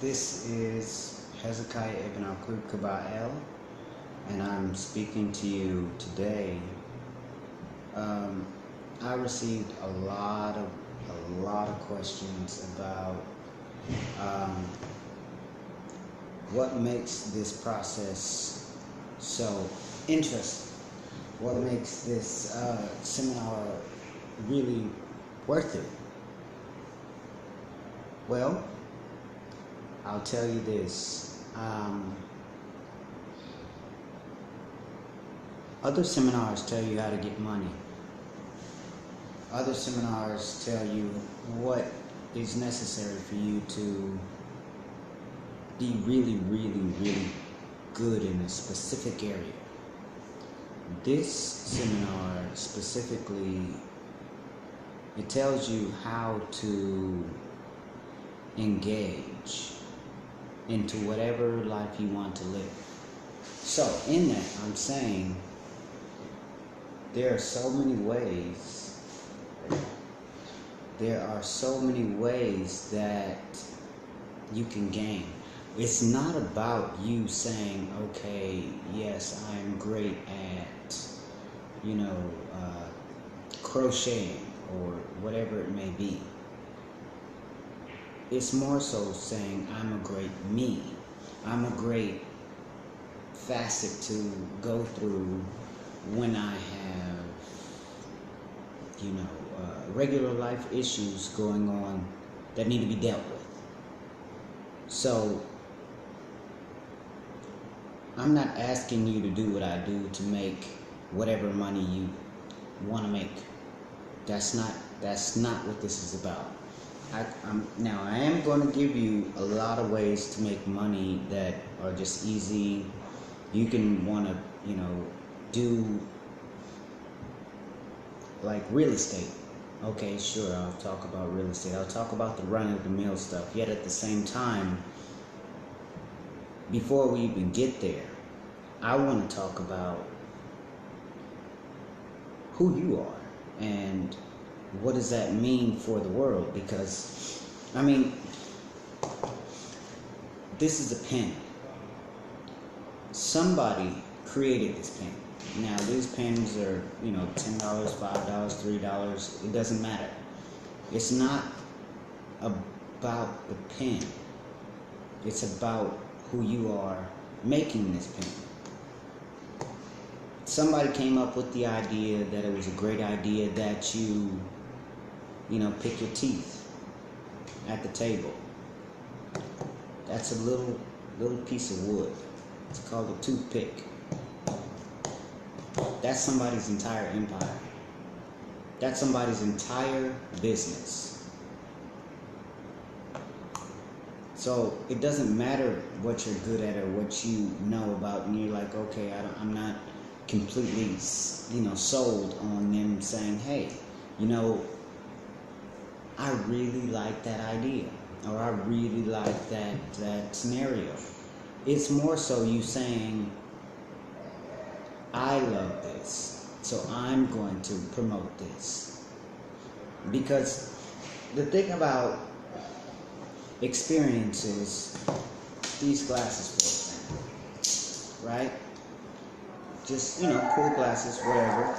This is Hezekiah Ibn Aquib Kaba'el, and I'm speaking to you today. I received a lot of questions about what makes this process so interesting. What makes this seminar really worth it? Well, I'll tell you this. Other seminars tell you how to get money. Other seminars tell you what is necessary for you to be really good in a specific area. This seminar specifically, it tells you how to engage into whatever life you want to live. So in that, I'm saying there are so many ways that you can gain. It's not about you saying, okay, yes, I'm great at, crocheting or whatever it may be. It's more so saying, I'm a great me. I'm a great facet to go through when I have, regular life issues going on that need to be dealt with. So, I'm not asking you to do what I do to make whatever money you want to make. That's not what this is about. I am going to give you a lot of ways to make money that are just easy. You can want to, do like real estate. Okay, sure, I'll talk about real estate. I'll talk about the run-of-the-mill stuff. Yet at the same time, before we even get there, I want to talk about who you are and what does that mean for the world? Because, this is a pen. Somebody created this pen. Now, these pens are, $10, $5, $3. It doesn't matter. It's not about the pen. It's about who you are making this pen. Somebody came up with the idea that it was a great idea that you pick your teeth at the table. That's a little piece of wood. It's called a toothpick. That's somebody's entire empire. That's somebody's entire business. So it doesn't matter what you're good at or what you know about, and you're like, okay, I'm not completely, sold on them saying, hey, I really like that idea, or I really like that scenario. It's more so you saying, I love this, so I'm going to promote this. Because the thing about experiences, these glasses, for example, right? Just, cool glasses, whatever.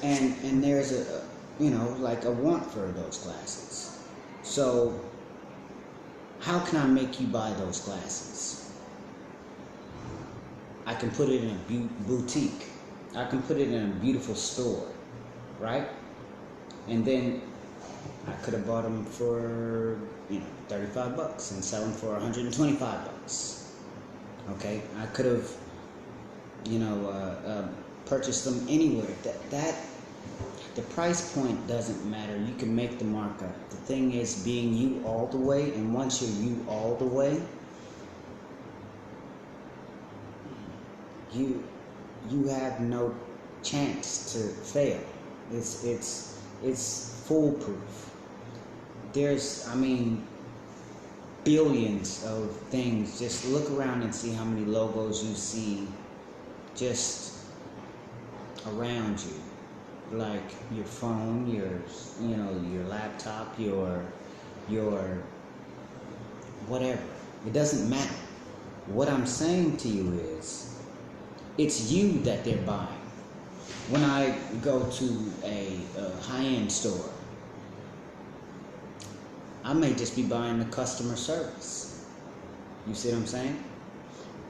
And there's a want for those glasses. So, how can I make you buy those glasses? I can put it in a boutique. I can put it in a beautiful store, right? And then I could have bought them for, $35 and sell them for $125. Okay? I could have, purchased them anywhere. The price point doesn't matter. You can make the markup. The thing is being you all the way, and once you're you all the way, you have no chance to fail. It's foolproof. There's billions of things. Just look around and see how many logos you see just around you, like your phone, your laptop, your whatever. It doesn't matter. What I'm saying to you is, it's you that they're buying. When I go to a high-end store, I may just be buying the customer service. You see what I'm saying?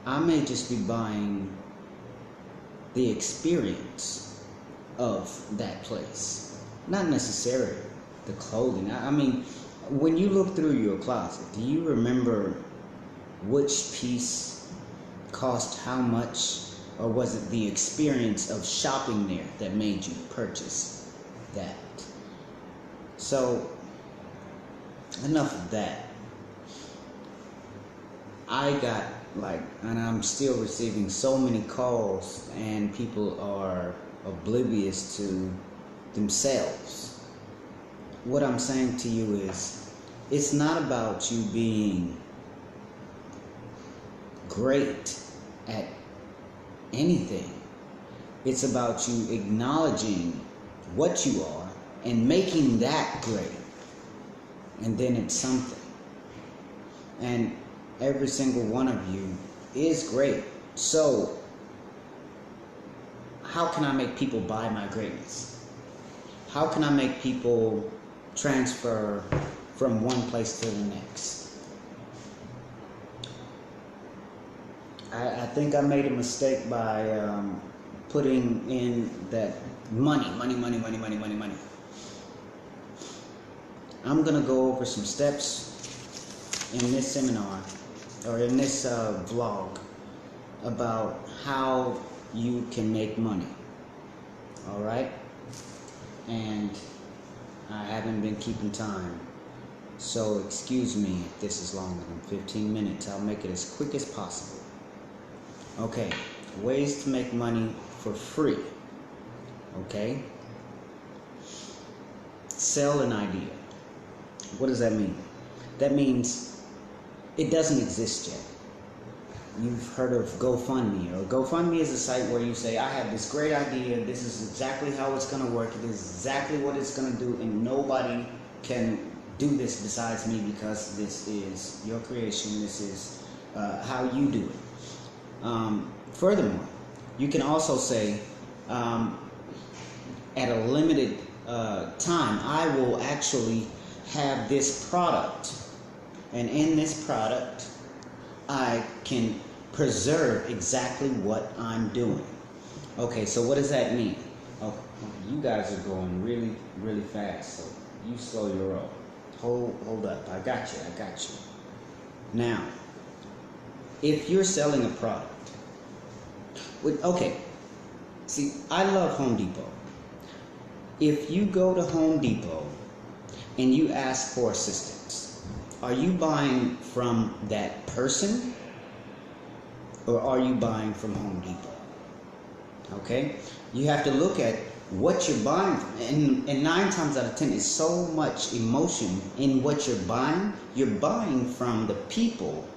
I may just be buying the experience of that place, not necessarily the clothing. I mean, when you look through your closet, do you remember which piece cost how much, or was it the experience of shopping there that made you purchase that? So, enough of that. I got and I'm still receiving so many calls, and people are oblivious to themselves. What I'm saying to you is, it's not about you being great at anything. It's about you acknowledging what you are and making that great. And then it's something. And every single one of you is great. So, how can I make people buy my greatness? How can I make people transfer from one place to the next? I think I made a mistake by putting in that money. I'm going to go over some steps in this seminar, or in this vlog, about how you can make money. Alright? And I haven't been keeping time, so excuse me if this is longer than 15 minutes. I'll make it as quick as possible. Okay, ways to make money for free. Okay? Sell an idea. What does that mean? That means it doesn't exist yet. You've heard of GoFundMe, or GoFundMe is a site where you say, I have this great idea, this is exactly how it's going to work, it is exactly what it's going to do, and nobody can do this besides me, because this is your creation, this is how you do it. Furthermore, you can also say, at a limited time, I will actually have this product, and in this product I can preserve exactly what I'm doing. Okay, so what does that mean? Oh, you guys are going really, really fast, so you slow your roll. Hold up, I got you. Now, if you're selling a product, okay, see, I love Home Depot. If you go to Home Depot and you ask for assistance, are you buying from that person, or are you buying from Home Depot? Okay? You have to look at what you're buying from. And 9 times out of 10, is so much emotion in what you're buying. You're buying from the people,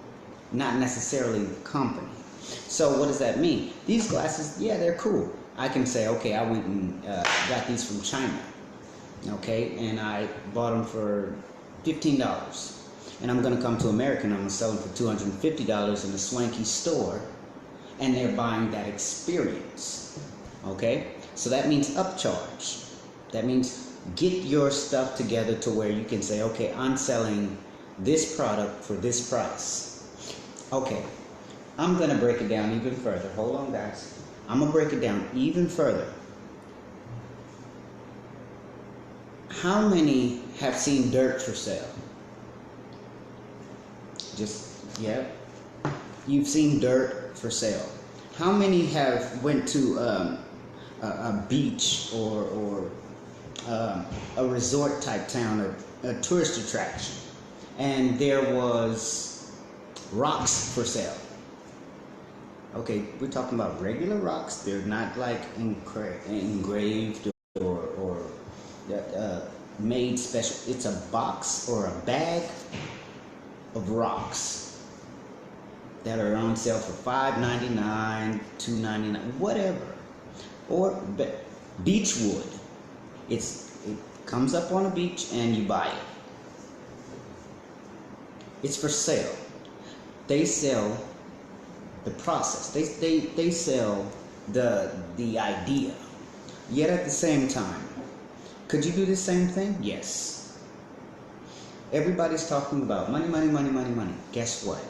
not necessarily the company. So what does that mean? These glasses, yeah, they're cool. I can say, okay, I went and got these from China. Okay? And I bought them for $15. And I'm going to come to America and I'm going to sell them for $250 in a swanky store. And they're buying that experience. Okay? So that means upcharge. That means get your stuff together to where you can say, okay, I'm selling this product for this price. Okay. I'm going to break it down even further. Hold on, guys. I'm going to break it down even further. How many have seen dirt for sale? Yeah. You've seen dirt for sale. How many have went to a beach or a resort type town, a tourist attraction, and there was rocks for sale? Okay, we're talking about regular rocks. They're not like engraved or made special. It's a box or a bag of rocks that are on sale for $5.99, $2.99, whatever. Or beach wood. It comes up on a beach and you buy it. It's for sale. They sell the process. They sell the idea. Yet at the same time, could you do the same thing? Yes. Everybody's talking about money, money, money, money, money. Guess what?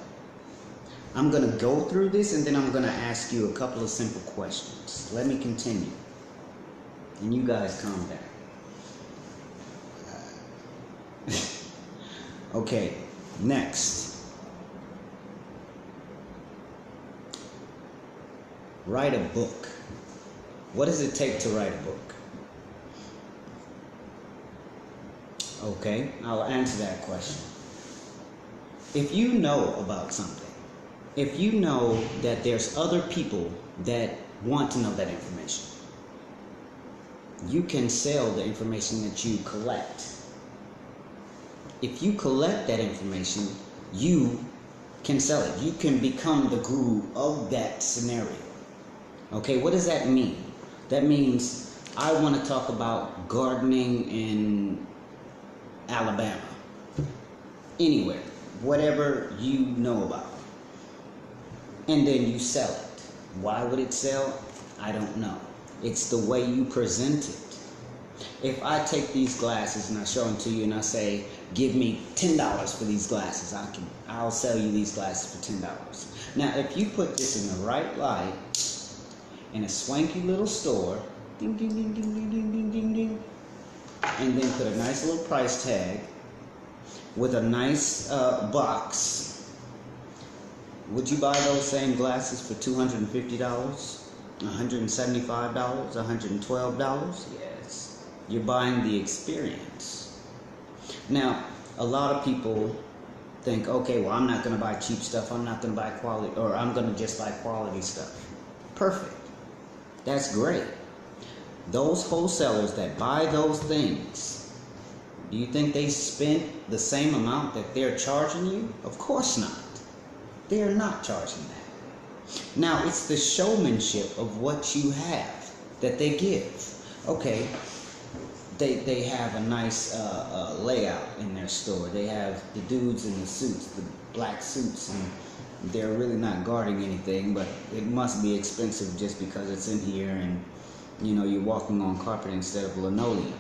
I'm going to go through this and then I'm going to ask you a couple of simple questions. Let me continue. And you guys calm down. Okay, next. Write a book. What does it take to write a book? Okay, I'll answer that question. If you know about something, if you know that there's other people that want to know that information, you can sell the information that you collect. If you collect that information, you can sell it. You can become the guru of that scenario. Okay, what does that mean? That means I want to talk about gardening in Alabama. Anywhere. Whatever you know about. And then you sell it. Why would it sell? I don't know. It's the way you present it. If I take these glasses and I show them to you and I say, give me $10 for these glasses, I'll sell you these glasses for $10. Now, if you put this in the right light, in a swanky little store, ding, ding, ding, ding, ding, ding, ding, ding, ding, and then put a nice little price tag with a nice box, would you buy those same glasses for $250, $175, $112? Yes. You're buying the experience. Now, a lot of people think, okay, well, I'm not going to buy cheap stuff, I'm not going to buy quality, or I'm going to just buy quality stuff. Perfect. That's great. Those wholesalers that buy those things, do you think they spent the same amount that they're charging you? Of course not. They're not charging that. Now, it's the showmanship of what you have that they give. Okay, they have a nice layout in their store. They have the dudes in the suits, the black suits, and they're really not guarding anything, but it must be expensive just because it's in here and, you know, you're walking on carpet instead of linoleum.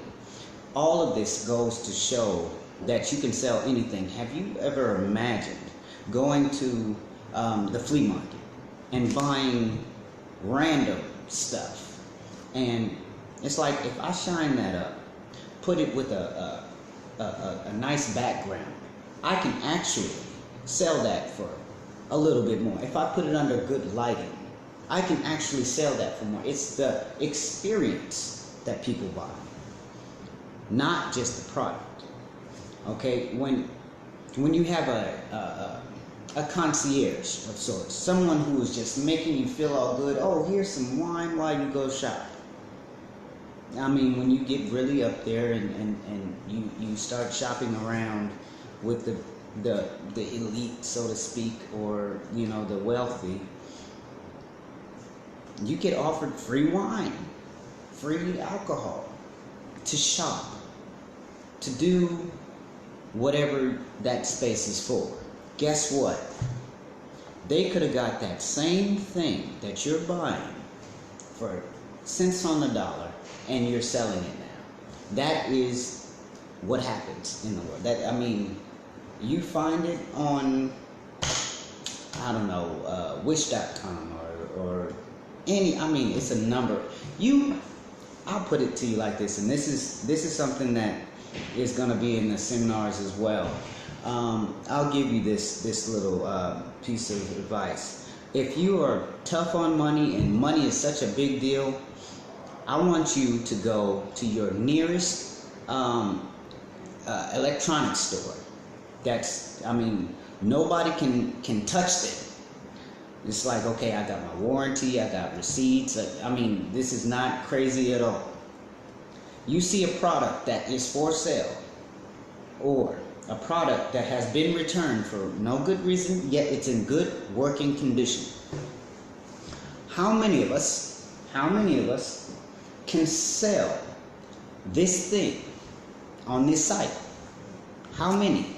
All of this goes to show that you can sell anything. Have you ever imagined going to the flea market and buying random stuff? And it's like, if I shine that up, put it with a nice background, I can actually sell that for a little bit more. If I put it under good lighting, I can actually sell that for more. It's the experience that people buy, not just the product. Okay, when you have a concierge of sorts, someone who is just making you feel all good. Oh, here's some wine while you go shop. I mean, when you get really up there and you start shopping around with the elite, so to speak, or, you know, the wealthy, you get offered free wine, free alcohol, to shop, to do whatever that space is for. Guess what? They could have got that same thing that you're buying for cents on the dollar, and you're selling it now. That is what happens in the world. That, I mean, you find it on, I don't know, wish.com or any, I mean, it's a number. I'll put it to you like this, and this is something that is going to be in the seminars as well. I'll give you this little piece of advice. If you are tough on money and money is such a big deal, I want you to go to your nearest electronics store. That's, I mean, nobody can touch it. It's like, okay, I got my warranty, I got receipts. I mean, this is not crazy at all. You see a product that is for sale, or a product that has been returned for no good reason, yet it's in good working condition. How many of us can sell this thing on this site? How many?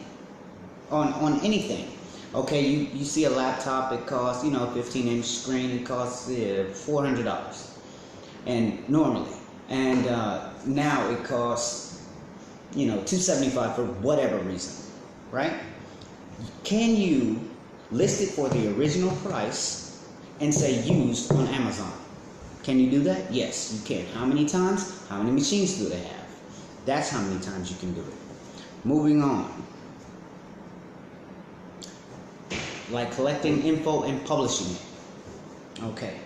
On anything. Okay, you see a laptop, it costs, 15-inch screen, it costs $400. And normally. And now it costs, $275 for whatever reason, right? Can you list it for the original price and say used on Amazon? Can you do that? Yes, you can. How many times? How many machines do they have? That's how many times you can do it. Moving on. Like collecting info and publishing it. Okay.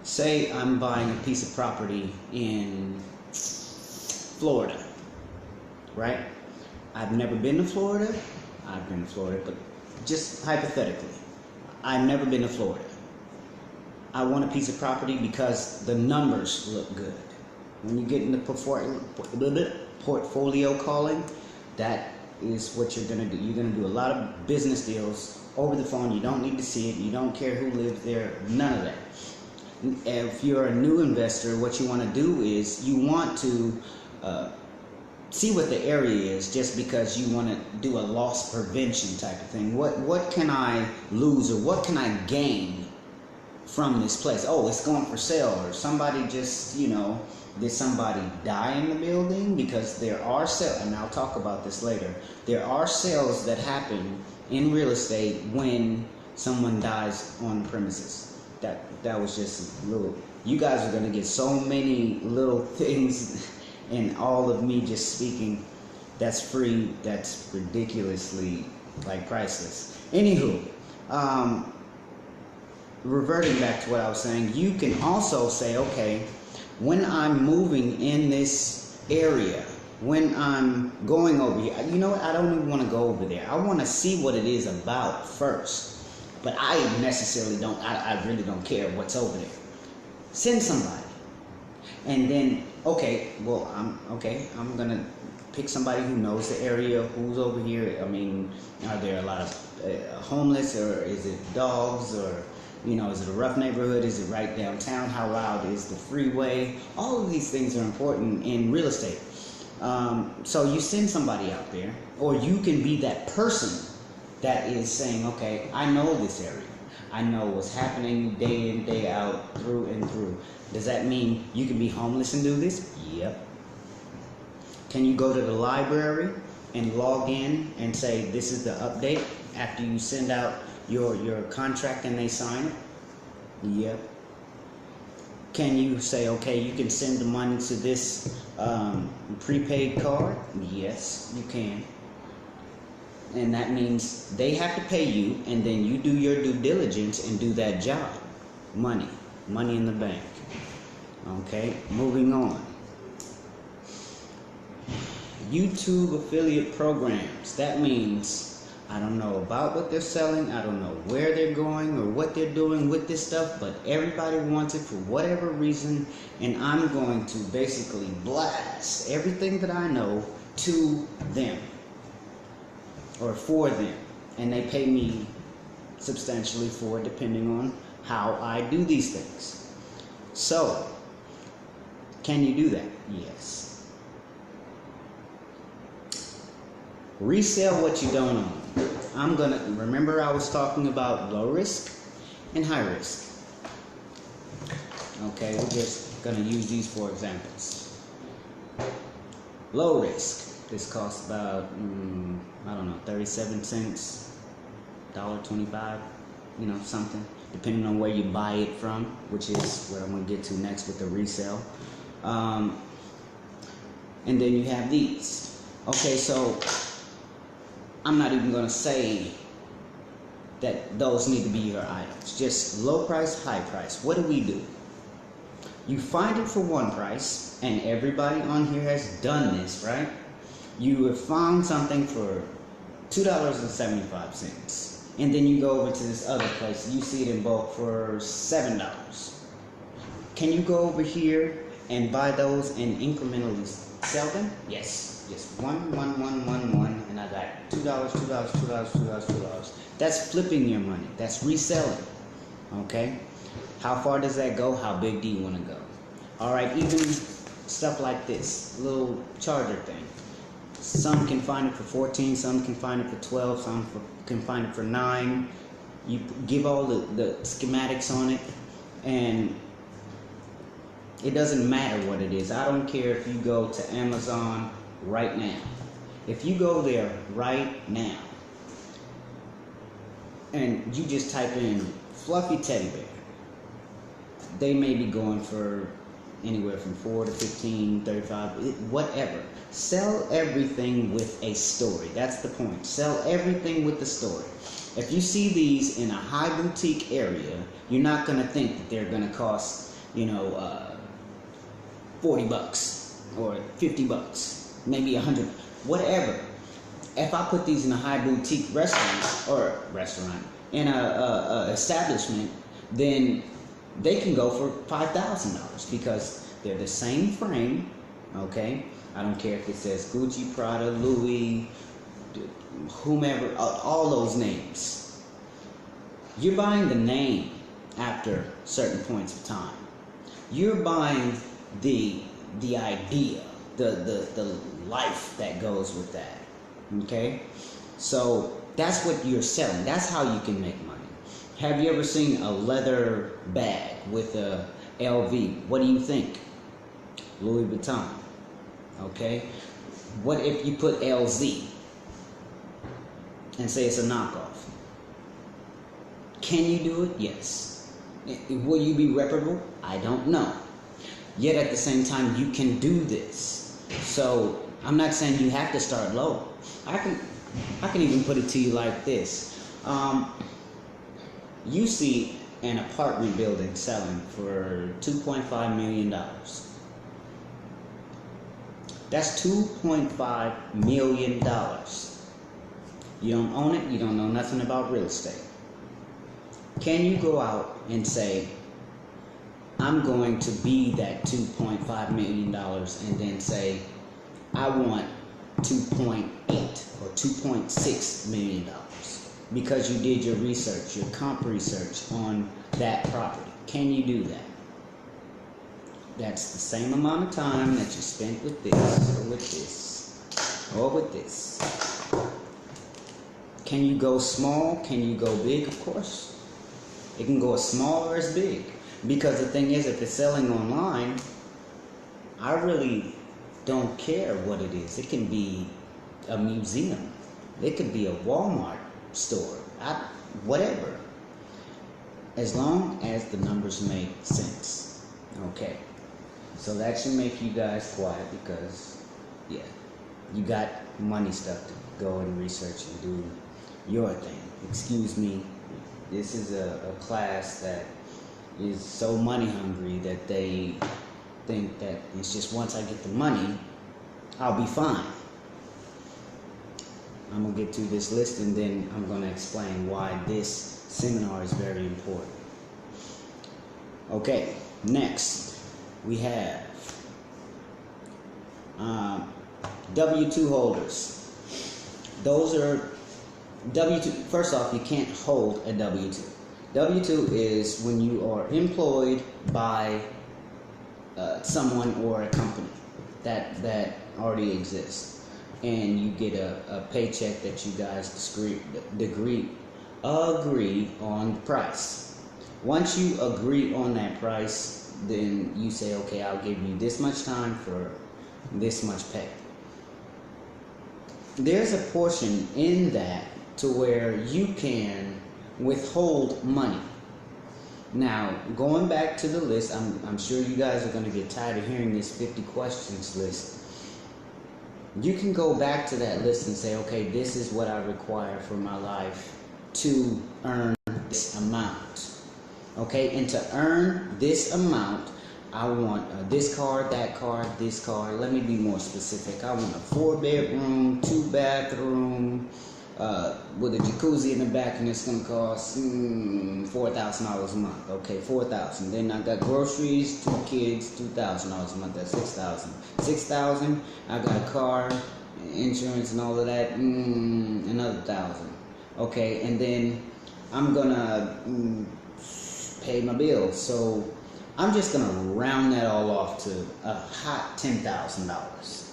Say I'm buying a piece of property in Florida, right? I've never been to Florida. I've been to Florida, but just hypothetically, I've never been to Florida. I want a piece of property because the numbers look good. When you get in the portfolio calling, that is what you're going to do. You're going to do a lot of business deals over the phone. You don't need to see it. You don't care who lives there. None of that. If you're a new investor, what you want to do is you want to see what the area is, just because you want to do a loss prevention type of thing. What can I lose, or what can I gain from this place? Oh, it's going for sale, or somebody just, did somebody die in the building? Because there are sales, and I'll talk about this later. There are sales that happen in real estate when someone dies on the premises. That was just a little. You guys are gonna get so many little things, and all of me just speaking. That's free. That's ridiculously priceless. Anywho, reverting back to what I was saying, you can also say, okay, when I'm moving in this area, when I'm going over here, you know what? I don't even want to go over there. I want to see what it is about first. But I necessarily don't, I really don't care what's over there. Send somebody. And then, I'm going to pick somebody who knows the area, who's over here. I mean, are there a lot of homeless, or is it dogs, or, is it a rough neighborhood? Is it right downtown? How loud is the freeway? All of these things are important in real estate. So you send somebody out there, or you can be that person that is saying, okay, I know this area. I know what's happening day in, day out, through and through. Does that mean you can be homeless and do this? Yep. Can you go to the library and log in and say, this is the update, after you send out your contract and they sign it? Yep. Can you say, okay, you can send the money to this prepaid card? Yes, you can. And that means they have to pay you, and then you do your due diligence and do that job. Money in the bank. Okay, moving on. YouTube affiliate programs. That means I don't know about what they're selling. I don't know where they're going or what they're doing with this stuff, but everybody wants it for whatever reason, and I'm going to basically blast everything that I know to them. Or for them, and they pay me substantially for it, depending on how I do these things. So, can you do that? Yes. Resell what you don't own. Remember I was talking about low risk and high risk. Okay, we're just gonna use these for examples. Low risk. This costs about, 37 cents, $1.25, something, depending on where you buy it from, which is what I'm going to get to next with the resale. And then you have these. Okay, so I'm not even going to say that those need to be your items. Just low price, high price. What do? You find it for one price, and everybody on here has done this, right? You have found something for $2.75, and then you go over to this other place, you see it in bulk for $7. Can you go over here and buy those and incrementally sell them? Yes. One, and I got $2. That's flipping your money. That's reselling. Okay? How far does that go? How big do you want to go? Alright, even stuff like this, little charger thing. Some can find it for 14, some can find it for 12, can find it for 9. You give all the schematics on it, and it doesn't matter what it is. I don't care if you go to Amazon right now. If you go there right now and you just type in fluffy teddy bear, they may be going for anywhere from 4 to 15, 35, whatever. Sell everything with a story. That's the point. Sell everything with the story. If you see these in a high boutique area, you're not going to think that they're going to cost, $40 or $50, maybe $100, whatever. If I put these in a high boutique restaurant in a establishment, then they can go for $5,000 because they're the same frame, okay? I don't care if it says Gucci, Prada, Louis, whomever, all those names. You're buying the name after certain points of time. You're buying the idea, the life that goes with that, okay? So that's what you're selling. That's how you can make money. Have you ever seen a leather bag with a LV? What do you think? Louis Vuitton, okay? What if you put LZ and say it's a knockoff? Can you do it? Yes. Will you be reputable? I don't know. Yet at the same time, you can do this. So I'm not saying you have to start low. I can even put it to you like this. You see an apartment building selling for $2.5 million. That's $2.5 million. You don't own it, you don't know nothing about real estate. Can you go out and say, I'm going to be that $2.5 million, and then say, I want 2.8 or $2.6 million because you did your research, your comp research on that property? Can you do that? That's the same amount of time that you spent with this, or with this, or with this. Can you go small? Can you go big? Of course. It can go as small or as big. Because the thing is, if it's selling online, I really don't care what it is. It can be a museum. It could be a Walmart store. Whatever. As long as the numbers make sense. Okay. So that should make you guys quiet because, yeah, you got money stuff to go and research and do your thing. Excuse me. This is a class that is so money hungry that they think that it's just once I get the money, I'll be fine. I'm going to get through this list and then I'm going to explain why this seminar is very important. Okay, next we have W-2 holders. Those are W-2. First off, you can't hold a W-2. W-2 is when you are employed by someone or a company that already exists, and you get a paycheck that you guys agree on the price. Once you agree on that price, then you say, okay, I'll give you this much time for this much pay. There's a portion in that to where you can withhold money. Now, going back to the list, I'm sure you guys are going to get tired of hearing this 50 questions list. You can go back to that list and say, okay, this is what I require for my life to earn this amount. Okay, and to earn this amount, I want this car, that car, this car. Let me be more specific. I want a 4-bedroom, 2-bathroom, with a jacuzzi in the back, and it's going to cost $4,000 a month. Okay, $4,000. Then I got groceries, 2 kids, $2,000 a month. That's $6,000. $6,000. I got a car, insurance, and all of that. Another $1,000. Okay, and then I'm gonna pay my bills. So I'm just gonna round that all off to a hot $10,000.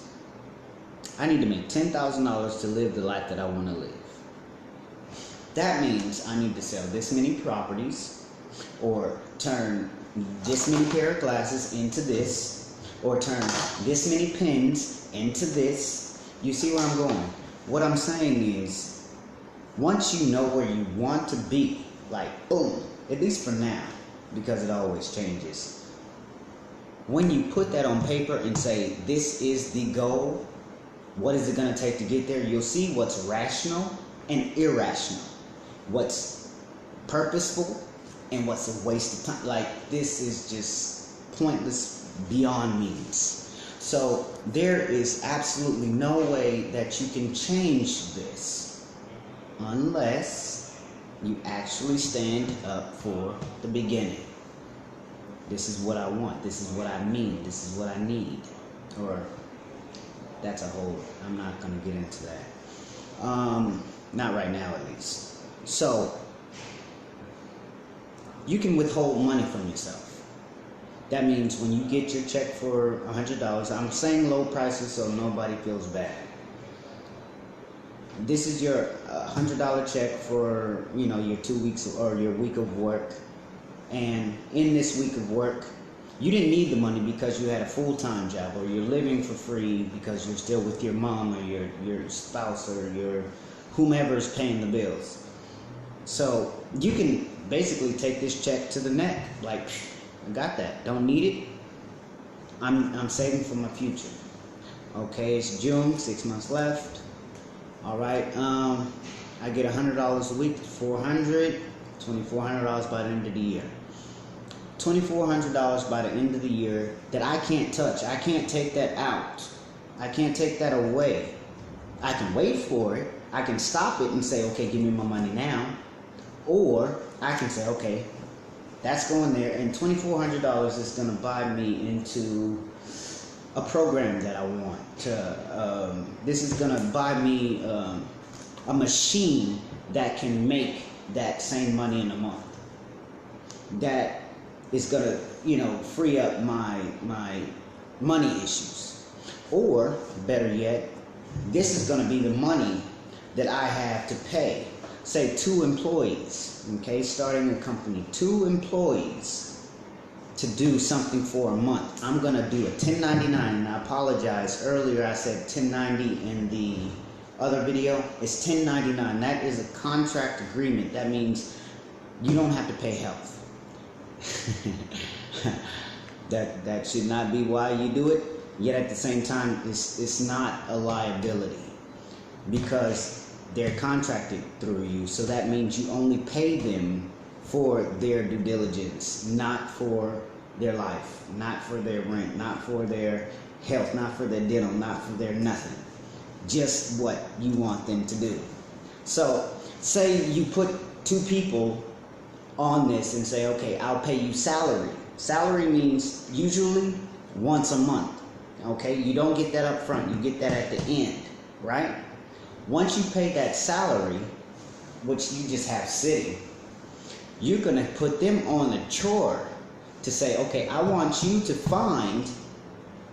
I need to make $10,000 to live the life that I want to live. That means I need to sell this many properties, or turn this many pair of glasses into this, or turn this many pens into this. You see where I'm going? What I'm saying is, once you know where you want to be, like boom, at least for now, because it always changes. When you put that on paper and say, this is the goal, what is it going to take to get there? You'll see what's rational and irrational. What's purposeful and what's a waste of time. Like, this is just pointless beyond means. So there is absolutely no way that you can change this unless you actually stand up for the beginning. This is what I want. This is what I mean. This is what I need. Or that's a whole, I'm not going to get into that. Not right now, at least. So, you can withhold money from yourself. That means when you get your check for $100, I'm saying low prices so nobody feels bad. This is your $100 check for, your 2 weeks or your week of work. And in this week of work, you didn't need the money because you had a full-time job, or you're living for free because you're still with your mom or your spouse or your whomever is paying the bills. So you can basically take this check to the neck. Like, I got that. Don't need it. I'm saving for my future. Okay, it's June, 6 months left. All right. I get $100 a week, $400, $2,400 by the end of the year. $2,400 by the end of the year that I can't touch. I can't take that out. I can't take that away. I can wait for it. I can stop it and say, okay, give me my money now. Or I can say, okay, that's going there, and $2,400 is going to buy me into a program that I want. This is going to buy me a machine that can make that same money in a month. That is going to, free up my money issues. Or, better yet, this is going to be the money that I have to pay. Say 2 employees, okay, starting a company, 2 employees to do something for a month. I'm going to do a 1099, and I apologize. Earlier I said 1090 in the other video. It's 1099. That is a contract agreement. That means you don't have to pay health. That should not be why you do it. Yet at the same time, it's not a liability because they're contracted through you. So that means you only pay them for their due diligence, not for their life, not for their rent, not for their health, not for their dental, not for their nothing. Just what you want them to do. So say you put 2 people on this and say, okay, I'll pay you salary. Salary means usually once a month. Okay, you don't get that up front, you get that at the end, right? Once you pay that salary, which you just have sitting, you're going to put them on a chore to say, okay, I want you to find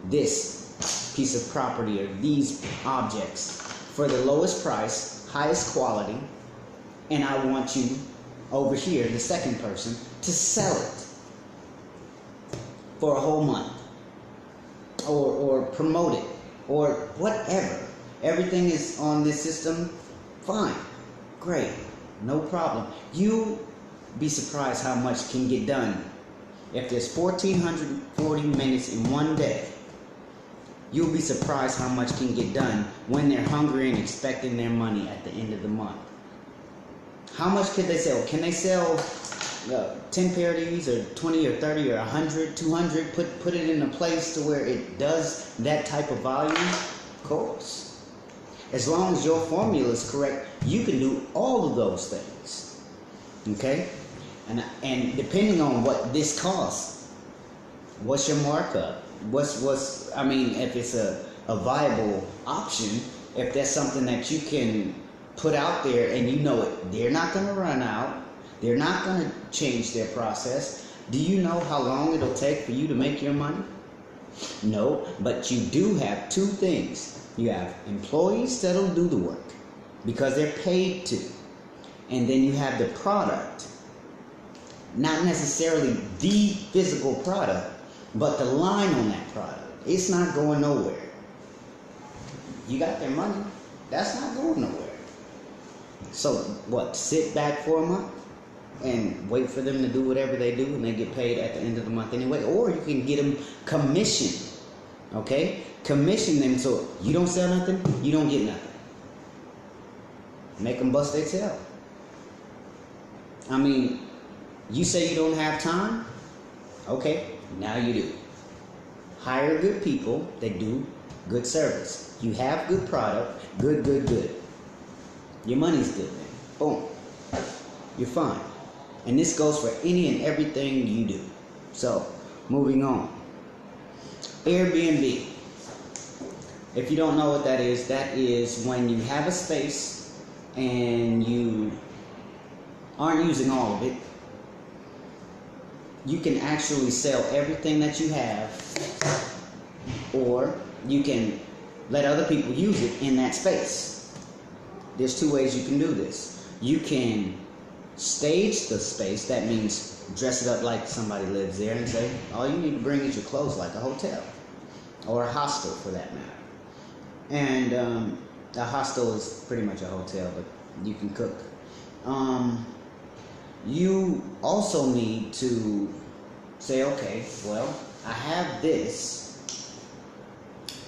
this piece of property or these objects for the lowest price, highest quality, and I want you over here, the second person, to sell it for a whole month, or promote it, or whatever. Everything is on this system, fine, great, no problem. You'll be surprised how much can get done. If there's 1,440 minutes in one day, you'll be surprised how much can get done when they're hungry and expecting their money at the end of the month. How much could they sell? Can they sell 10 pair of these, or 20 or 30 or 100, 200? Put it in a place to where it does that type of volume? Of course. As long as your formula is correct, you can do all of those things. Okay? And depending on what this costs, what's your markup? If it's a viable option, if that's something that you can put out there and you know it, they're not going to run out, they're not going to change their process. Do you know how long it'll take for you to make your money? No, but you do have two things. You have employees that'll do the work because they're paid to. And then you have the product. Not necessarily the physical product, but the line on that product. It's not going nowhere. You got their money. That's not going nowhere. So what? Sit back for a month and wait for them to do whatever they do, and they get paid at the end of the month anyway. Or you can get them commission. Okay? Commission them so you don't sell nothing, you don't get nothing. Make them bust their tail. I mean, you say you don't have time? Okay, now you do. Hire good people that do good service. You have good product, good. Your money's good, man. Boom. You're fine. And this goes for any and everything you do. So, moving on. Airbnb. If you don't know what that is when you have a space and you aren't using all of it. You can actually sell everything that you have, or you can let other people use it in that space. There's two ways you can do this. You can stage the space. That means dress it up like somebody lives there and say, all you need to bring is your clothes, like a hotel or a hostel for that matter. And a hostel is pretty much a hotel, but you can cook. You also need to say, okay, well, I have this.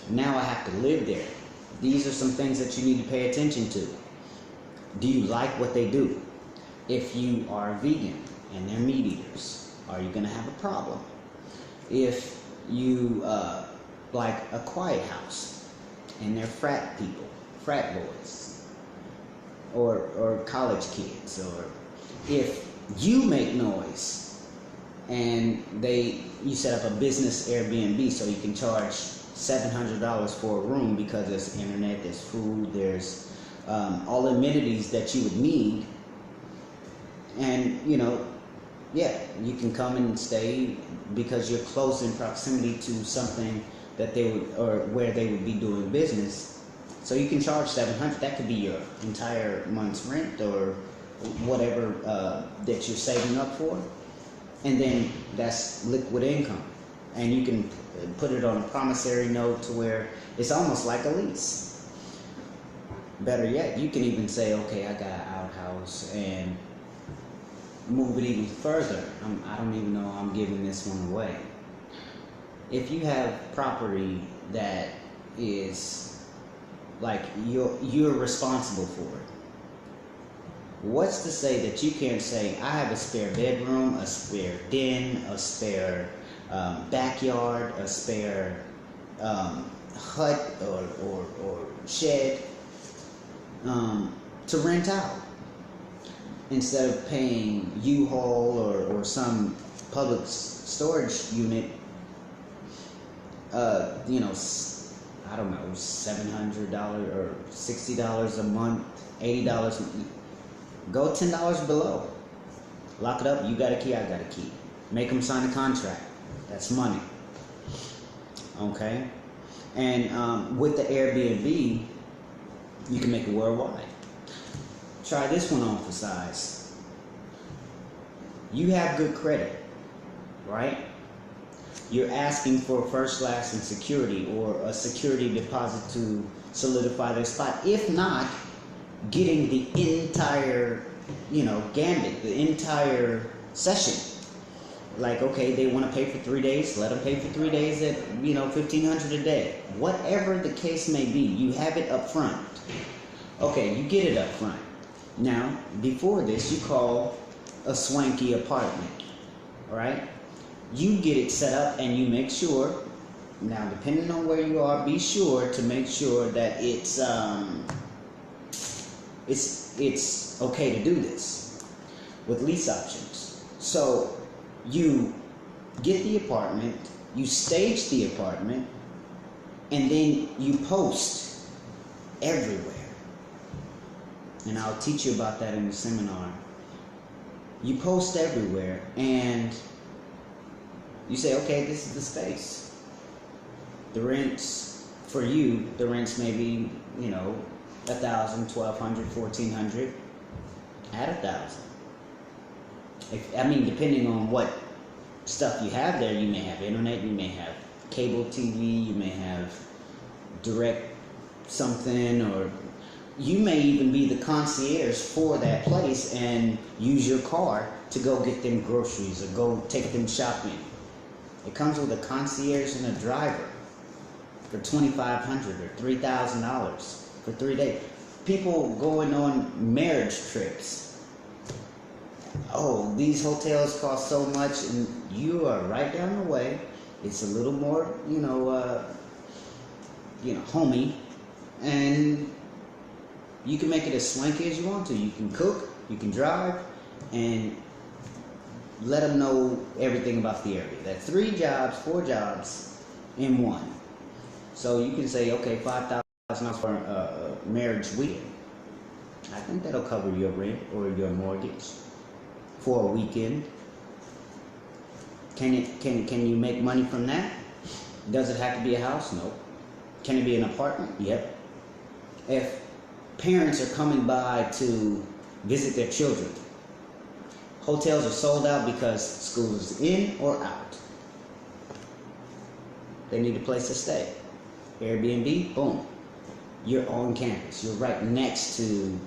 Now I have to live there. These are some things that you need to pay attention to. Do you like what they do? If you are vegan and they're meat eaters, are you going to have a problem? If you like a quiet house and they're frat people, frat boys, or college kids, or if you make noise and you set up a business Airbnb so you can charge $700 for a room because there's internet, there's food, there's all the amenities that you would need, and you can come and stay because you're close in proximity to something that they would, or where they would be doing business. So you can charge $700. That could be your entire month's rent or whatever that you're saving up for, and then that's liquid income, and you can put it on a promissory note to where it's almost like a lease. Better yet, you can even say, okay, I got an outhouse, and move it even further. I don't even know I'm giving this one away. If you have property that is like you're responsible for it, what's to say that you can't say, I have a spare bedroom, a spare den, a spare backyard, a spare hut or shed to rent out, instead of paying U-Haul or some public storage unit, I don't know, $700 or $60 a month, $80. Go $10 below. Lock it up. You got a key, I got a key. Make them sign a contract. That's money. Okay? And with the Airbnb, you can make it worldwide. Try this one on for size. You have good credit, right? You're asking for first, last, and security, or a security deposit to solidify their spot. If not, getting the entire, gambit, the entire session. Like, okay, they want to pay for 3 days, let them pay for 3 days at, $1,500 a day. Whatever the case may be, you have it up front. Okay, you get it up front. Now, before this, you call a swanky apartment, all right? You get it set up and you make sure, now depending on where you are, be sure to make sure that it's okay to do this with lease options. So you get the apartment, you stage the apartment, and then you post everywhere. And I'll teach you about that in the seminar. You post everywhere and you say, okay, this is the space. The rents for you, the rents may be, you know, 1,000, 1,200, 1,400. Add 1,000. I mean, depending on what stuff you have there, you may have internet, you may have cable TV, you may have direct something, or you may even be the concierge for that place and use your car to go get them groceries or go take them shopping. It comes with a concierge and a driver for $2,500 or $3,000 for 3 days. People going on marriage trips. Oh, these hotels cost so much, and you are right down the way. It's a little more, homey, and you can make it as swanky as you want to. You can cook, you can drive, and let them know everything about the area. That's 3 jobs, 4 jobs in one. So you can say, okay, $5,000 for a marriage weekend. I think that'll cover your rent or your mortgage for a weekend. Can you make money from that? Does it have to be a house? No. Can it be an apartment? Yep. If parents are coming by to visit their children, hotels are sold out because school is in or out. They need a place to stay. Airbnb, boom. You're on campus. You're right next to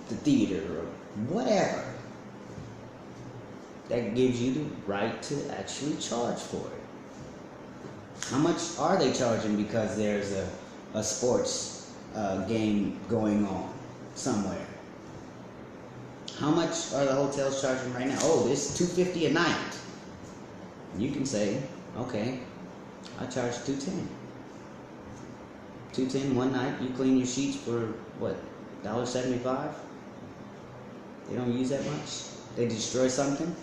the theater or whatever. That gives you the right to actually charge for it. How much are they charging because there's a sports game going on somewhere? How much are the hotels charging right now? Oh, it's $250 a night. You can say, okay, I charge $210. $210 one night. You clean your sheets for what, $1.75? They don't use that much. They destroy something.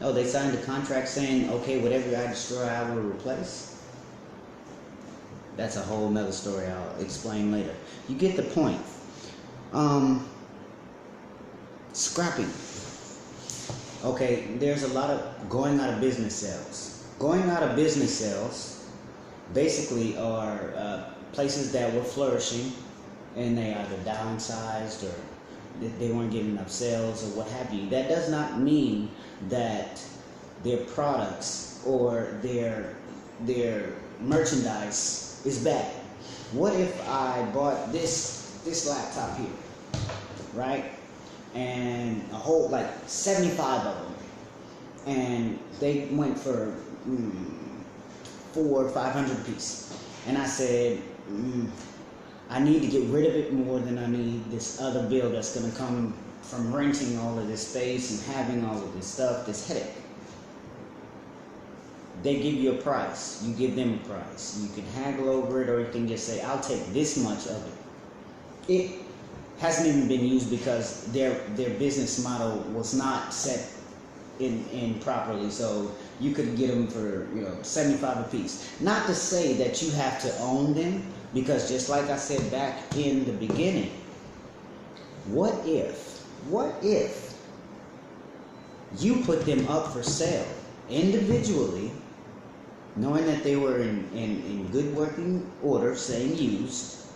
Oh, they signed a contract saying, okay, whatever I destroy, I will replace. That's a whole nother story I'll explain later. You get the point. Scrapping. Okay, there's a lot of going out of business sales. Going out of business sales basically are places that were flourishing and they either downsized or they weren't getting enough sales or what have you. That does not mean that their products or their merchandise is bad. What if I bought this laptop here, right? And a whole, like 75 of them, and they went for $400 or $500 a piece. And I said, I need to get rid of it more than I need this other bill that's going to come from renting all of this space and having all of this stuff, this headache. They give you a price. You give them a price. You can haggle over it, or you can just say, I'll take this much of it. It hasn't even been used because their business model was not set in properly. So you could get them for $75 a piece. Not to say that you have to own them, because just like I said back in the beginning, what if you put them up for sale individually, knowing that they were in good working order, saying used,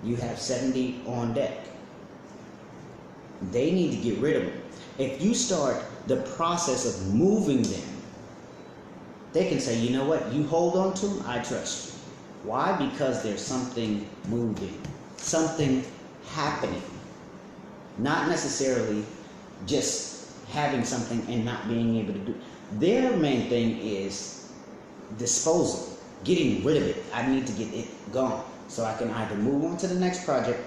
you have 70 on deck. They need to get rid of them. If you start the process of moving them, they can say, you know what, you hold on to them, I trust you. Why? Because there's something moving, something happening. Not necessarily just having something and not being able to do. Their main thing is disposal, getting rid of it. I need to get it gone so I can either move on to the next project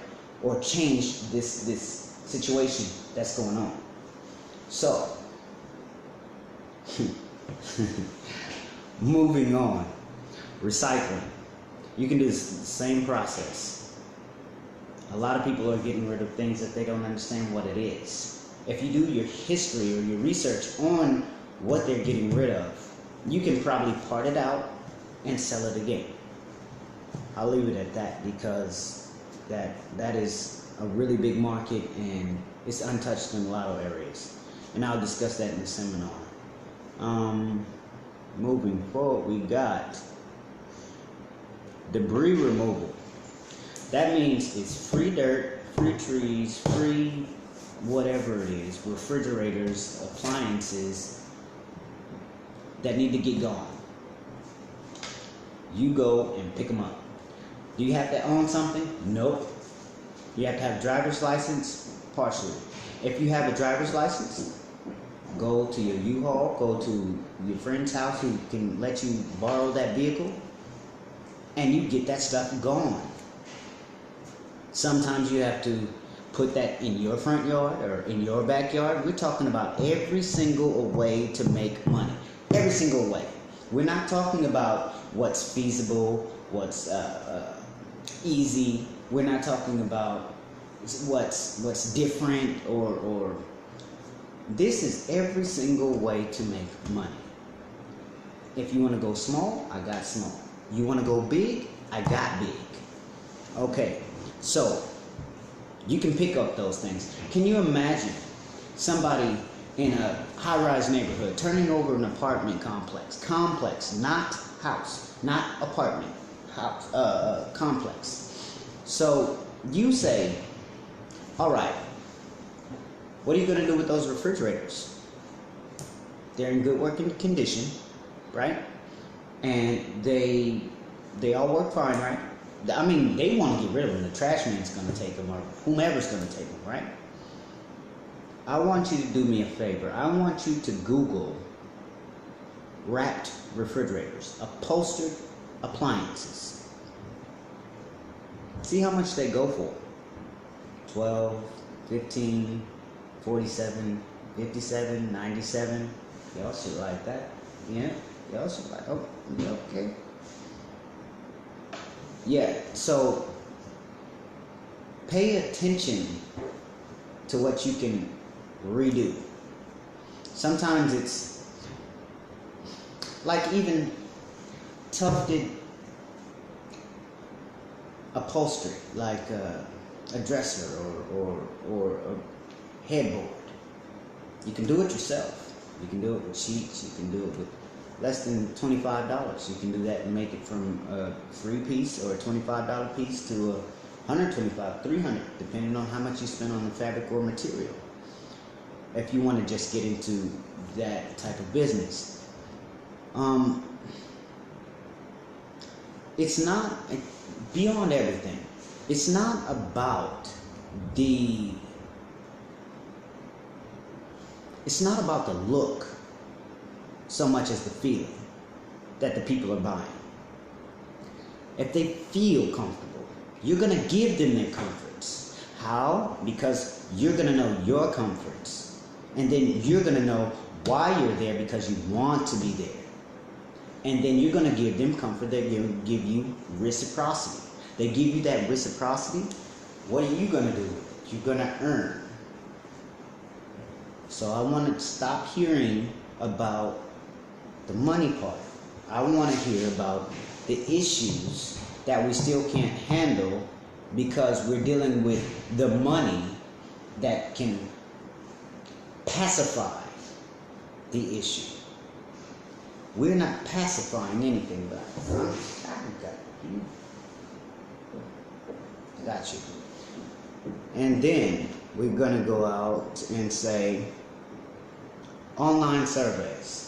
or change this situation that's going on. So, moving on, recycling. You can do the same process. A lot of people are getting rid of things that they don't understand what it is. If you do your history or your research on what they're getting rid of, you can probably part it out and sell it again. I'll leave it at that, because that is a really big market and it's untouched in a lot of areas. And I'll discuss that in the seminar. Moving forward, we got debris removal. That means it's free dirt, free trees, free whatever it is, refrigerators, appliances that need to get gone. You go and pick them up. Do you have to own something? Nope. You have to have a driver's license? Partially. If you have a driver's license, go to your U-Haul, go to your friend's house who can let you borrow that vehicle, and you get that stuff gone. Sometimes you have to put that in your front yard or in your backyard. We're talking about every single way to make money. Every single way. We're not talking about what's feasible, what's easy. We're not talking about what's different or this is every single way to make money. If you want to go small, I got small. You want to go big, I got big. Okay, so you can pick up those things. Can you imagine somebody in a high-rise neighborhood turning over an apartment complex, not house, not apartment, house, complex. So you say, all right, what are you going to do with those refrigerators? They're in good working condition, right? And they all work fine, right? I mean, they want to get rid of them. The trash man's going to take them, or whomever's going to take them, right? I want you to do me a favor. I want you to Google wrapped refrigerators, upholstered appliances. See how much they go for. 12, 15, 47, 57, 97. Y'all should like that. Yeah, y'all should like, oh, okay. Yeah, so pay attention to what you can redo. Sometimes it's like even tufted upholstery, like a dresser or a headboard. You can do it yourself. You can do it with sheets. You can do it with less than $25. You can do that and make it from a 3-piece or a $25 piece to a $125, $300, depending on how much you spend on the fabric or material. If you want to just get into that type of business, it's not beyond everything. It's not about the look so much as the feeling that the people are buying. If they feel comfortable, you're going to give them their comforts. How? Because you're going to know your comforts. And then you're going to know why you're there, because you want to be there. And then you're going to give them comfort. They're going to give you reciprocity. They give you that reciprocity. What are you going to do with it? You're going to earn. So I want to stop hearing about the money part. I want to hear about the issues that we still can't handle because we're dealing with the money that can pacify the issue. We're not pacifying anything, but I got you. And then we're going to go out and say online surveys.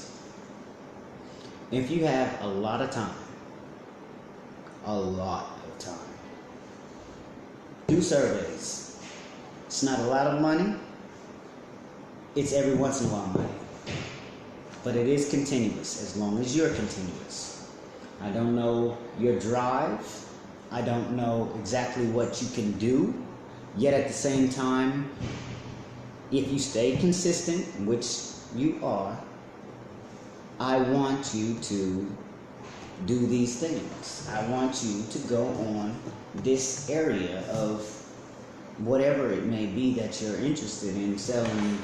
If you have a lot of time, do surveys. It's not a lot of money. It's every once in a while money. But it is continuous, as long as you're continuous. I don't know your drive. I don't know exactly what you can do. Yet at the same time, if you stay consistent, which you are, I want you to do these things. I want you to go on this area of whatever it may be that you're interested in selling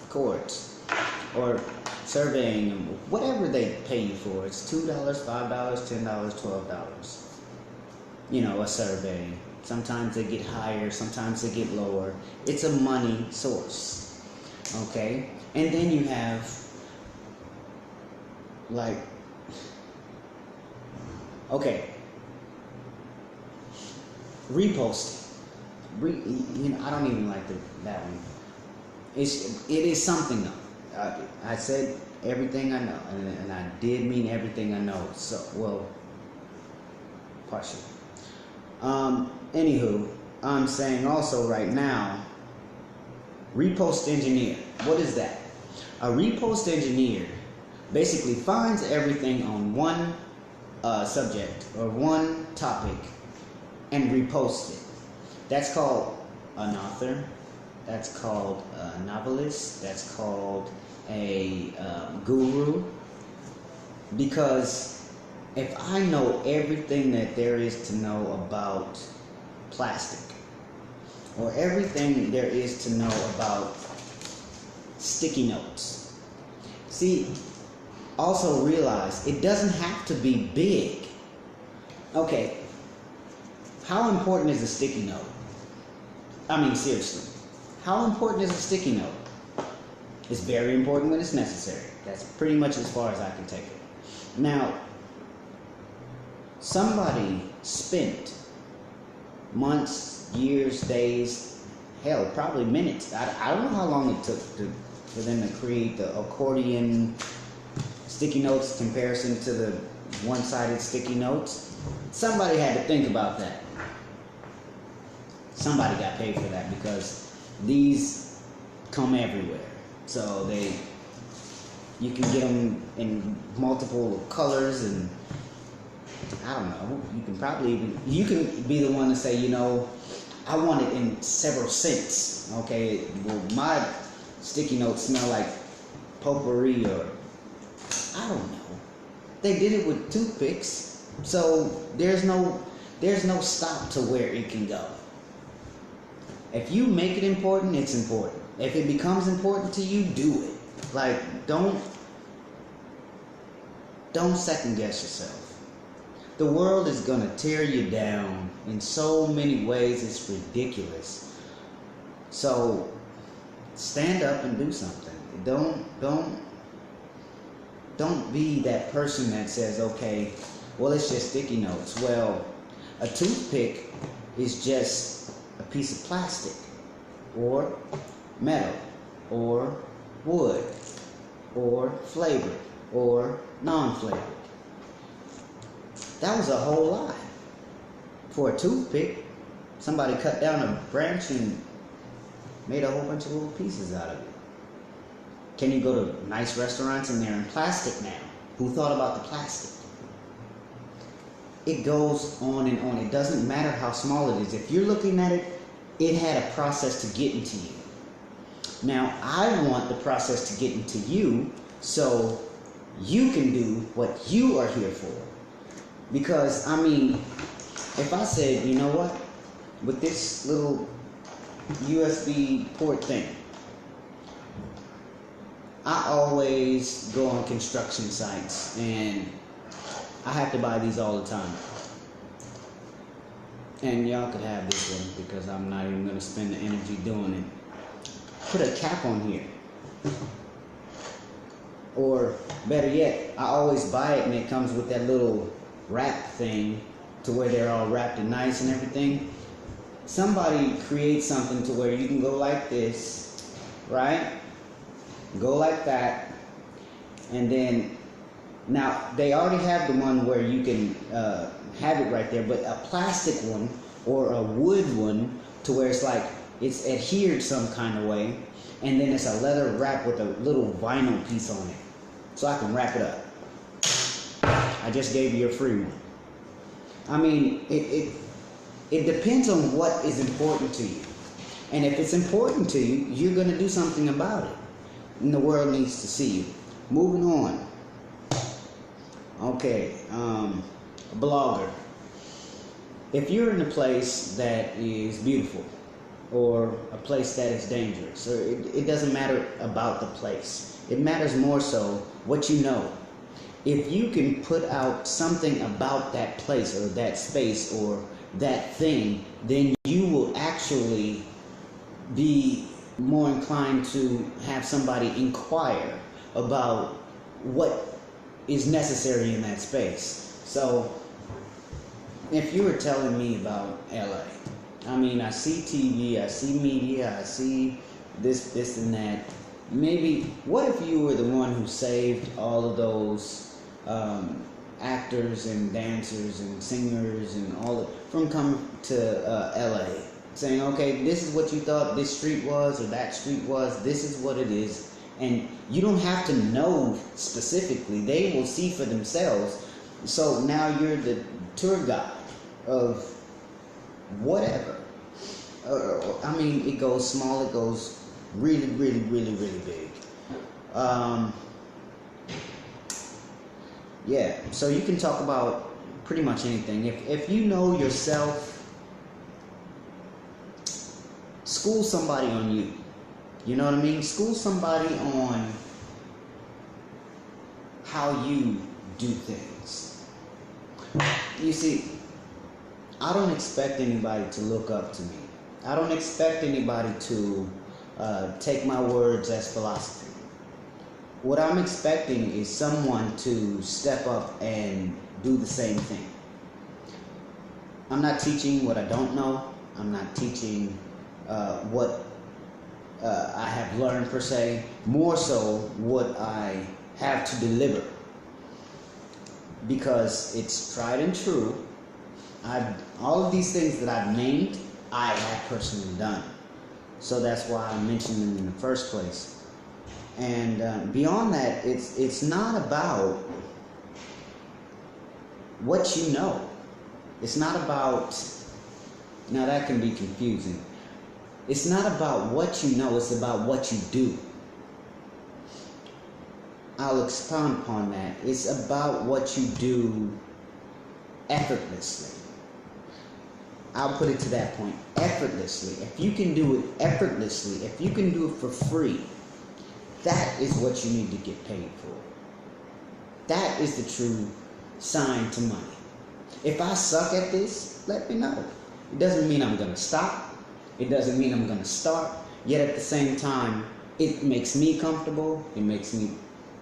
cords or surveying them, whatever they pay you for. It's $2, $5, $10, $12. You know, a survey. Sometimes they get higher, sometimes they get lower. It's a money source. Okay? And then you have like Okay, reposting. I don't even like that one. It is something though. I said everything I know, and I did mean everything I know. So, well, partially. Anywho, I'm saying also right now, repost engineer. What is that? A repost engineer basically finds everything on one subject or one topic and reposts it. That's called an author. That's called a novelist. That's called a guru. Because if I know everything that there is to know about plastic, or everything there is to know about sticky notes, see, also realize it doesn't have to be big. Okay, how important is a sticky note? I mean, seriously, how important is a sticky note? It's very important when it's necessary. That's pretty much as far as I can take it. Now, somebody spent months, years, days, hell, probably minutes. I don't know how long it took for them to create the accordion sticky notes comparison to the one-sided sticky notes. Somebody had to think about that. Somebody got paid for that because these come everywhere. So you can get them in multiple colors, and I don't know, you can be the one to say, I want it in several scents. Okay, well, my sticky notes smell like potpourri, or I don't know. They did it with toothpicks, so there's no stop to where it can go. If you make it important, it's important. If it becomes important to you, do it. Like, don't second guess yourself. The world is gonna tear you down in so many ways, it's ridiculous. So stand up and do something. Don't be that person that says, okay, well, it's just sticky notes. Well, a toothpick is just a piece of plastic, or metal, or wood, or flavored, or non-flavored. That was a whole lot. For a toothpick, somebody cut down a branch and made a whole bunch of little pieces out of it. Can you go to nice restaurants and they're in plastic now? Who thought about the plastic? It goes on and on. It doesn't matter how small it is. If you're looking at it, it had a process to get into you. Now, I want the process to get into you so you can do what you are here for. Because, I mean, if I said, you know what, with this little USB port thing, I always go on construction sites and I have to buy these all the time. And y'all could have this one because I'm not even going to spend the energy doing it. Put a cap on here. Or better yet, I always buy it and it comes with that little wrap thing to where they're all wrapped and nice and everything. Somebody create something to where you can go like this, right? Go like that. And then, now they already have the one where you can have it right there, but a plastic one or a wood one to where it's like it's adhered some kind of way, and then it's a leather wrap with a little vinyl piece on it, so I can wrap it up. I just gave you a free one. I mean, it depends on what is important to you, and if it's important to you, you're going to do something about it, and the world needs to see you. Moving on. Okay, blogger. If you're in a place that is beautiful, or a place that is dangerous, or it doesn't matter about the place. It matters more so what you know. If you can put out something about that place or that space or that thing, then you will actually be more inclined to have somebody inquire about what is necessary in that space. So if you were telling me about LA, I mean, I see TV, I see media, I see this and that. Maybe, what if you were the one who saved all of those actors and dancers and singers and all from coming to LA, saying, okay, this is what you thought this street was or that street was, this is what it is, and you don't have to know specifically, they will see for themselves. So now you're the tour guide of whatever. I mean, it goes small, it goes really, really, really, really big. Yeah, so you can talk about pretty much anything. If you know yourself, school somebody on you. You know what I mean? School somebody on how you do things. You see, I don't expect anybody to look up to me. I don't expect anybody to take my words as philosophy. What I'm expecting is someone to step up and do the same thing. I'm not teaching what I don't know. I'm not teaching what I have learned per se. More so what I have to deliver. Because it's tried and true. All of these things that I've named, I have personally done. So that's why I mentioned them in the first place. And beyond that, it's not about what you know. It's not about, now that can be confusing. It's not about what you know, it's about what you do. I'll expound upon that. It's about what you do effortlessly. I'll put it to that point, effortlessly. If you can do it effortlessly, if you can do it for free, that is what you need to get paid for. That is the true sign to money. If I suck at this, let me know. It doesn't mean I'm going to stop. It doesn't mean I'm going to start. Yet at the same time, it makes me comfortable. It makes me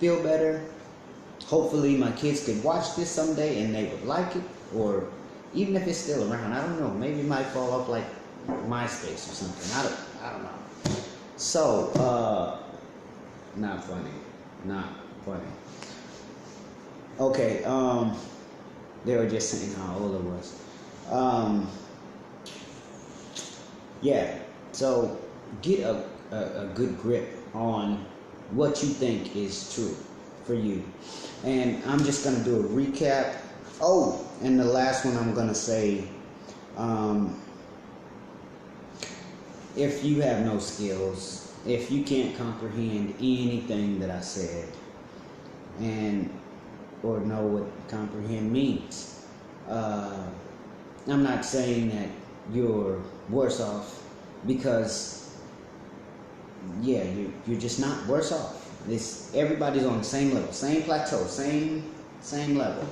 feel better. Hopefully my kids could watch this someday and they would like it. Or even if it's still around, I don't know. Maybe it might fall off like MySpace or something. I don't know. So, not funny. Not funny. Okay, they were just saying how old I was. Yeah, so get a good grip on what you think is true for you. And I'm just going to do a recap. Oh, and the last one I'm going to say, if you have no skills, if you can't comprehend anything that I said, or know what comprehend means, I'm not saying that you're worse off, because yeah, you're just not worse off. Everybody's on the same level, same plateau, same level.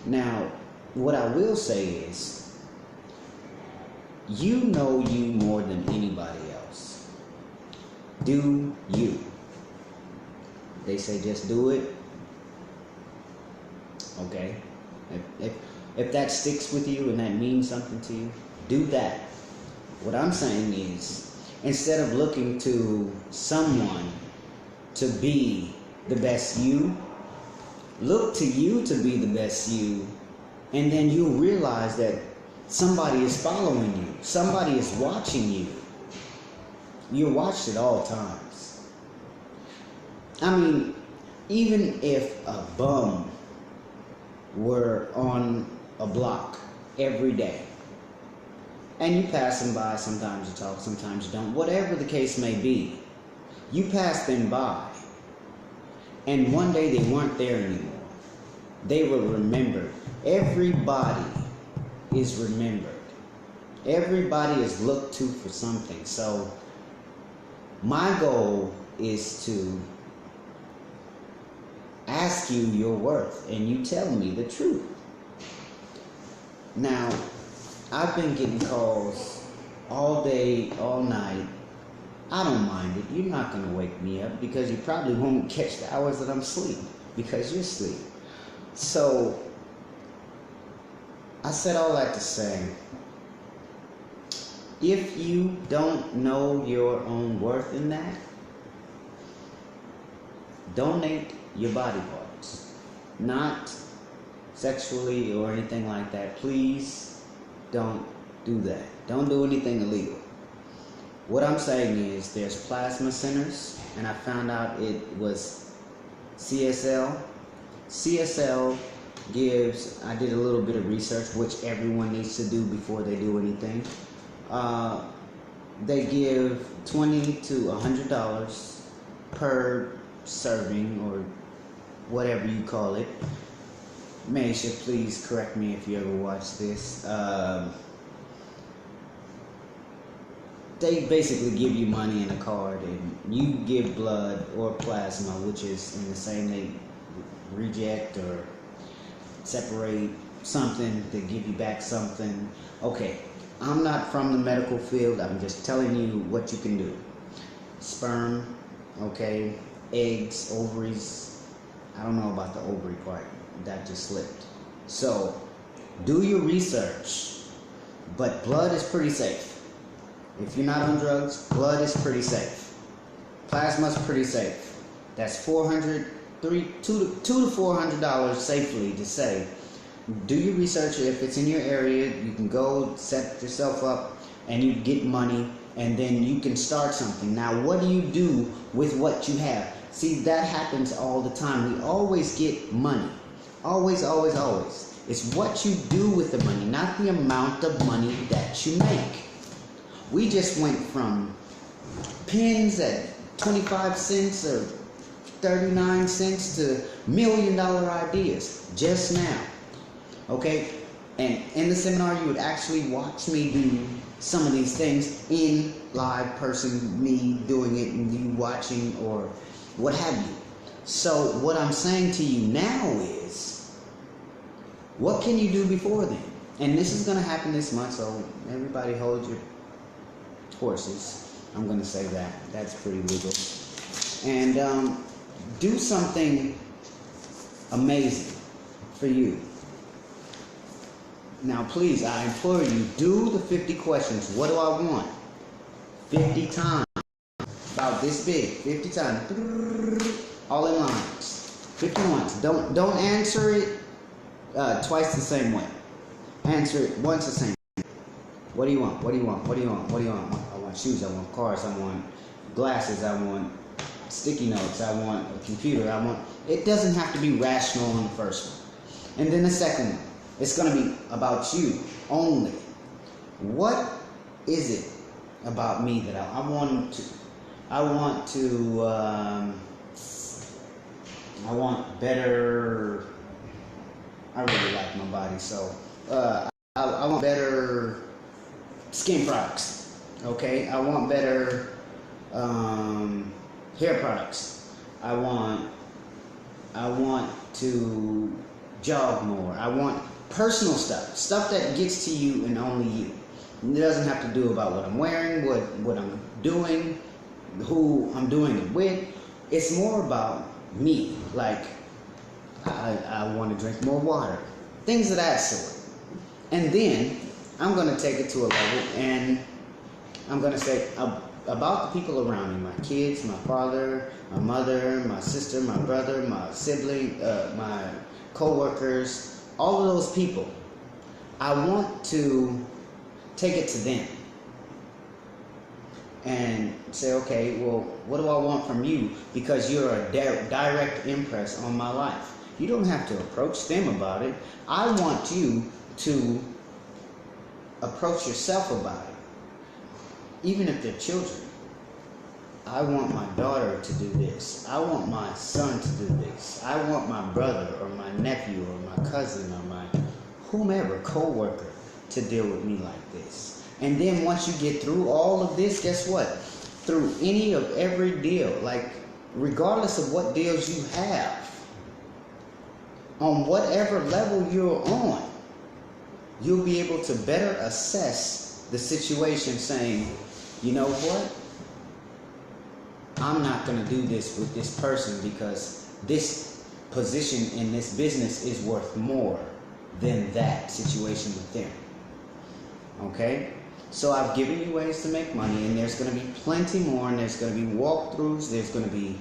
Now, what I will say is, you know you more than anybody else. Do you? They say just do it. Okay. If that sticks with you and that means something to you, do that. What I'm saying is, instead of looking to someone to be the best you, look to you to be the best you, and then you'll realize that somebody is following you, somebody is watching you. You're watched at all times. I mean, even if a bum were on a block every day, and you pass them by, sometimes you talk, sometimes you don't, whatever the case may be, you pass them by, and one day they weren't there anymore. They were remembered. Everybody is remembered. Everybody is looked to for something. So my goal is to ask you your worth, and you tell me the truth. Now, I've been getting calls all day, all night. I don't mind it. You're not going to wake me up, because you probably won't catch the hours that I'm asleep, because you're asleep. So, I said all that to say, if you don't know your own worth in that, donate your body parts. Not sexually or anything like that. Please don't do that. Don't do anything illegal. What I'm saying is there's plasma centers, and I found out it was CSL. CSL gives, I did a little bit of research, which everyone needs to do before they do anything. They give $20 to $100 per serving, or whatever you call it. Maisha, please correct me if you ever watch this. They basically give you money in a card, and you give blood or plasma, which is in the same, they reject or separate something to give you back something. Okay, I'm not from the medical field, I'm just telling you what you can do. Sperm, okay, eggs, ovaries. I don't know about the ovary part, that just slipped. So do your research, but blood is pretty safe. If you're not on drugs, blood is pretty safe. Plasma's pretty safe. That's $200 to $400 safely to say. Do your research. If it's in your area, you can go set yourself up and you get money, and then you can start something. Now, what do you do with what you have? See, that happens all the time. We always get money. Always, always, always. It's what you do with the money, not the amount of money that you make. We just went from pens at 25 cents or 39 cents to $1 million ideas just now. Okay? And in the seminar, you would actually watch me do some of these things in live person, me doing it and you watching or what have you. So what I'm saying to you now is, what can you do before then? And this is going to happen this month, so everybody hold your horses. I'm going to say that. That's pretty legal. And do something amazing for you. Now, please, I implore you, do the 50 questions. What do I want? 50 times. About this big. 50 times. All in lines. 50 once. Don't answer it twice the same way. Answer it once the same way. What do you want? What do you want? What do you want? What do you want? I want shoes. I want cars. I want glasses. I want sticky notes. I want a computer. I want... It doesn't have to be rational on the first one. And then the second one. It's going to be about you only. What is it about me that I want to... I want better... I really like my body, so... I want better skin products, okay? I want better hair products. I want to jog more. I want personal stuff that gets to you and only you. It doesn't have to do about what I'm wearing, what I'm doing, who I'm doing it with. It's more about me. Like, I want to drink more water. Things of that sort. And then I'm going to take it to a level and I'm going to say about the people around me, my kids, my father, my mother, my sister, my brother, my sibling, my co-workers, all of those people. I want to take it to them and say, okay, well, what do I want from you? Because you're a direct impress on my life. You don't have to approach them about it. I want you to approach yourself about it. Even if they're children. I want my daughter to do this. I want my son to do this. I want my brother or my nephew or my cousin or my whomever, co-worker to deal with me like this. And then once you get through all of this, guess what? Through any of every deal, like regardless of what deals you have, on whatever level you're on, you'll be able to better assess the situation saying, you know what? I'm not going to do this with this person because this position in this business is worth more than that situation with them. Okay? So I've given you ways to make money, and there's going to be plenty more, and there's going to be walkthroughs, there's going to be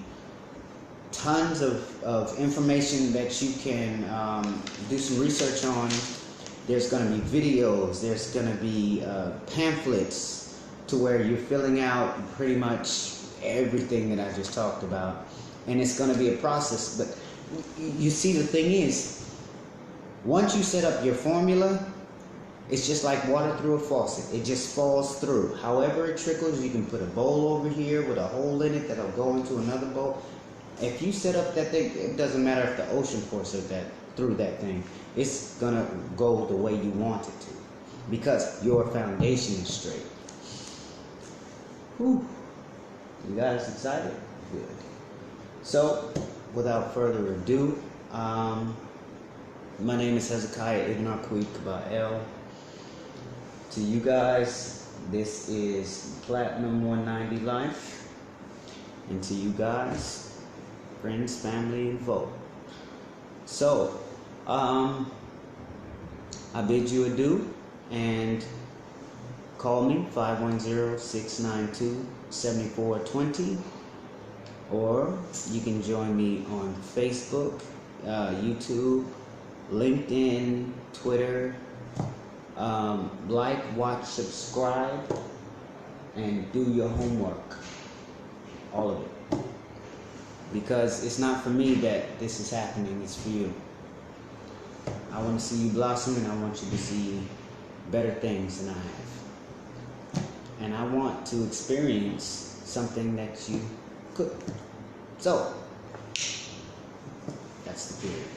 tons of information that you can do some research on. There's going to be videos, there's going to be pamphlets to where you're filling out pretty much everything that I just talked about. And it's going to be a process. But you see, the thing is, once you set up your formula, it's just like water through a faucet. It just falls through. However it trickles, you can put a bowl over here with a hole in it that'll go into another bowl. If you set up that thing, it doesn't matter if the ocean pours through that thing. It's gonna go the way you want it to, because your foundation is straight. Whew. You guys excited? Good. So, without further ado, my name is Hezekiah Ibn Arqueek Ba'el. To you guys, this is Platinum 190 Life. And to you guys, friends, family, and foe. So, I bid you adieu, and call me 510-692-7420, or you can join me on Facebook, YouTube, LinkedIn, Twitter. Like, watch, subscribe, and do your homework. All of it. Because it's not for me that this is happening, it's for you. I want to see you blossom, and I want you to see better things than I have. And I want to experience something that you could. So, that's the period.